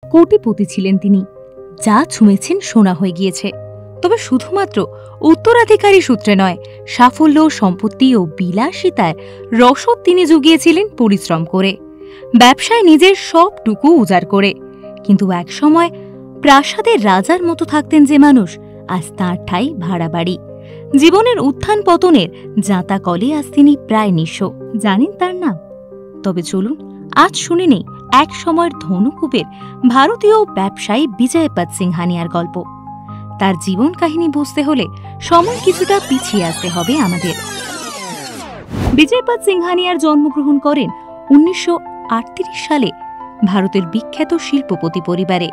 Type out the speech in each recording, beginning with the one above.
কোটিপতি ছিলেন তিনি, যা ছুঁয়েছেন সোনা হয়ে গিয়েছে। তবে শুধুমাত্র উত্তরাধিকারী সূত্রে নয়, সাফল্য, সম্পত্তি ও বিলাসিতার রসদ তিনি জুগিয়েছিলেন পরিশ্রম করে, ব্যবসায় নিজের সবটুকু উজাড় করে। কিন্তু একসময় প্রাসাদের রাজার মতো থাকতেন যে মানুষ, আজ তাঁর ঠাঁই ভাড়া বাড়ি। জীবনের উত্থান পতনের জাঁতা কলে আজ তিনি প্রায় নিঃস্ব। জানেন তার নাম? তবে চলুন আজ শুনে নেই এক সময়ের ধনুকুবের ভারতীয় ব্যবসায়ী বিজয়পত সিংহানিয়ার গল্প। তার জীবন কাহিনী বুঝতে হলে সময় কিছুটা পিছিয়ে আসতে হবে আমাদের। বিজয়পত সিংহানিয়ার জন্মগ্রহণ করেন 1938 সালে ভারতের বিখ্যাত শিল্পপতি পরিবারে।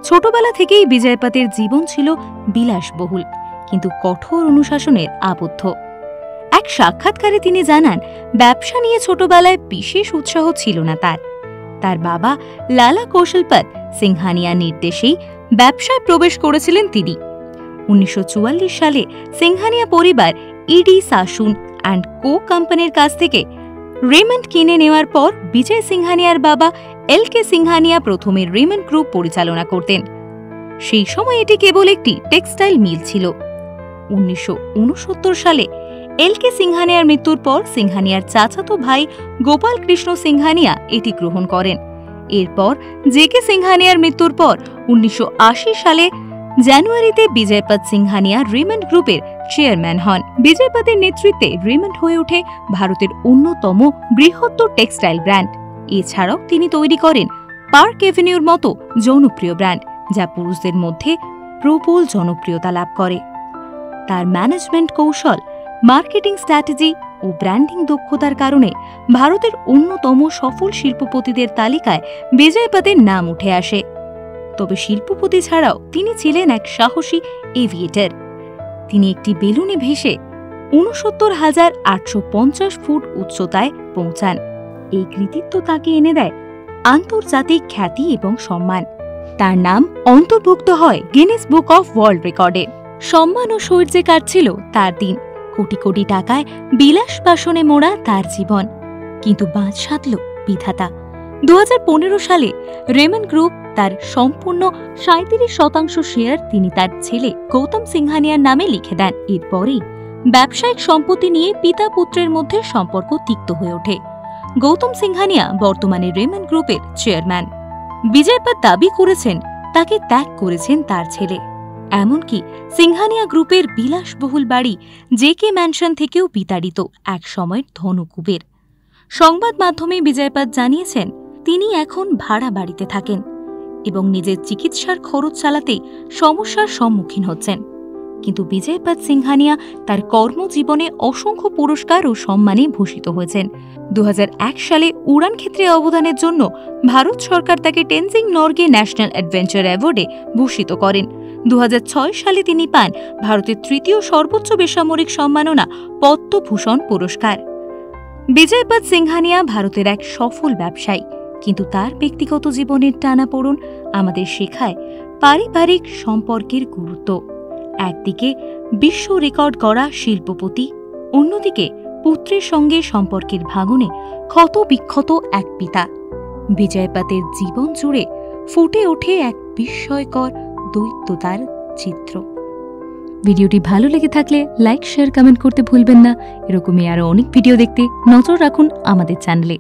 ছোটবেলা থেকেই বিজয়পতের জীবন ছিল বিলাসবহুল, কিন্তু কঠোর অনুশাসনের আবদ্ধ। এক সাক্ষাৎকারে তিনি জানান, ব্যবসা নিয়ে ছোটবেলায় বিশেষ উৎসাহ ছিল না তার। তার বাবা লালা কৌশলপত সিংহানিয়ার নির্দেশেই ব্যবসায় প্রবেশ করেছিলেন তিনি। 1944 সালে সিংহানিয়া পরিবার ইডি সাসুন অ্যান্ড কো কোম্পানির কাছ থেকে রেমন্ড কিনে নেওয়ার পর বিজয় সিংহানিয়ার বাবা এল.কে. সিংহানিয়া প্রথমে রেমন্ড গ্রুপ পরিচালনা করতেন। সেই সময় এটি কেবল একটি টেক্সটাইল মিল ছিল। 1969 সালে এল.কে. সিংহানিয়ার মৃত্যুর পর সিংহানিয়ার চাচাতো ভাই গোপাল কৃষ্ণ সিংহানিয়া এটি গ্রহণ করেন। এরপর জে.কে. সিংহানিয়ার মৃত্যুর পর 1980 সালে জানুয়ারিতে বিজয়পত সিংহানিয়া রেমন্ড গ্রুপের চেয়ারম্যান হন। বিজয়পতের নেতৃত্বে রেমন্ড হয়ে ওঠে ভারতের অন্যতম বৃহত্তর টেক্সটাইল ব্র্যান্ড। এছাড়াও তিনি তৈরি করেন পার্ক এভিনিউর মতো জনপ্রিয় ব্র্যান্ড, যা পুরুষদের মধ্যে প্রবল জনপ্রিয়তা লাভ করে। তার ম্যানেজমেন্ট কৌশল, মার্কেটিং স্ট্র্যাটেজি ও ব্র্যান্ডিং দক্ষতার কারণে ভারতের অন্যতম সফল শিল্পপতিদের তালিকায় বিজয়পতের নাম উঠে আসে। তবে শিল্পপতি ছাড়াও তিনি ছিলেন এক সাহসী এভিয়েটর। তিনি একটি বেলুনে ভেসে 69,850 ফুট উচ্চতায় পৌঁছান। এই কৃতিত্ব তাকে এনে দেয় আন্তর্জাতিক খ্যাতি এবং সম্মান। তার নাম অন্তর্ভুক্ত হয় গিনেস বুক অফ ওয়ার্ল্ড রেকর্ডে। সম্মান ও শৌর্যে কাটছিল তার দিন। কোটি কোটি টাকায় বিলাস বাসনে মোড়া তার জীবন, কিন্তু বাঁধ সাধল বিধাতা। 2015 সালে রেমন্ড গ্রুপ তার সম্পূর্ণ 37% শেয়ার তিনি তার ছেলে গৌতম সিংহানিয়ার নামে লিখে দেন। এরপরেই ব্যবসায়িক সম্পত্তি নিয়ে পিতা পুত্রের মধ্যে সম্পর্ক তিক্ত হয়ে ওঠে। গৌতম সিংহানিয়া বর্তমানে রেমন্ড গ্রুপের চেয়ারম্যান। বিজয়পত দাবি করেছেন তাকে ত্যাগ করেছেন তার ছেলে। এমনকি সিংহানিয়া গ্রুপের বিলাসবহুল বাড়ি জে.কে. ম্যানশন থেকেও বিতাড়িত এক সময়ের ধনুকুবের। সংবাদ মাধ্যমে বিজয়পত জানিয়েছেন তিনি এখন ভাড়া বাড়িতে থাকেন এবং নিজের চিকিৎসার খরচ চালাতেই সমস্যার সম্মুখীন হচ্ছেন। কিন্তু বিজয়পত সিংহানিয়া তার কর্মজীবনে অসংখ্য পুরস্কার ও সম্মানে ভূষিত হয়েছেন। 2001 সালে উড়ান ক্ষেত্রে অবদানের জন্য ভারত সরকার তাকে টেনজিং নরগে ন্যাশনাল অ্যাডভেঞ্চার অ্যাওয়ার্ডে ভূষিত করেন। 2006 সালে তিনি পান ভারতের তৃতীয় সর্বোচ্চ বেসামরিক সম্মাননা পদ্মভূষণ পুরস্কার। বিজয়পত সিংহানিয়া ভারতের এক সফল ব্যবসায়ী, কিন্তু তার ব্যক্তিগত জীবনের টানাপোড়েন আমাদের শেখায় পারিবারিক সম্পর্কের গুরুত্ব। একদিকে বিশ্ব রেকর্ড গড়া শিল্পপতি, অন্যদিকে পুত্রের সঙ্গে সম্পর্কের ভাঙনে ক্ষত বিক্ষত এক পিতা। বিজয়পতের জীবন জুড়ে ফুটে ওঠে এক বিস্ময়কর দ্বৈততার চিত্র। ভিডিওটি ভালো লেগে থাকলে লাইক, শেয়ার, কমেন্ট করতে ভুলবেন না। এরকমই আরো অনেক ভিডিও দেখতে নজর রাখুন আমাদের চ্যানেলে।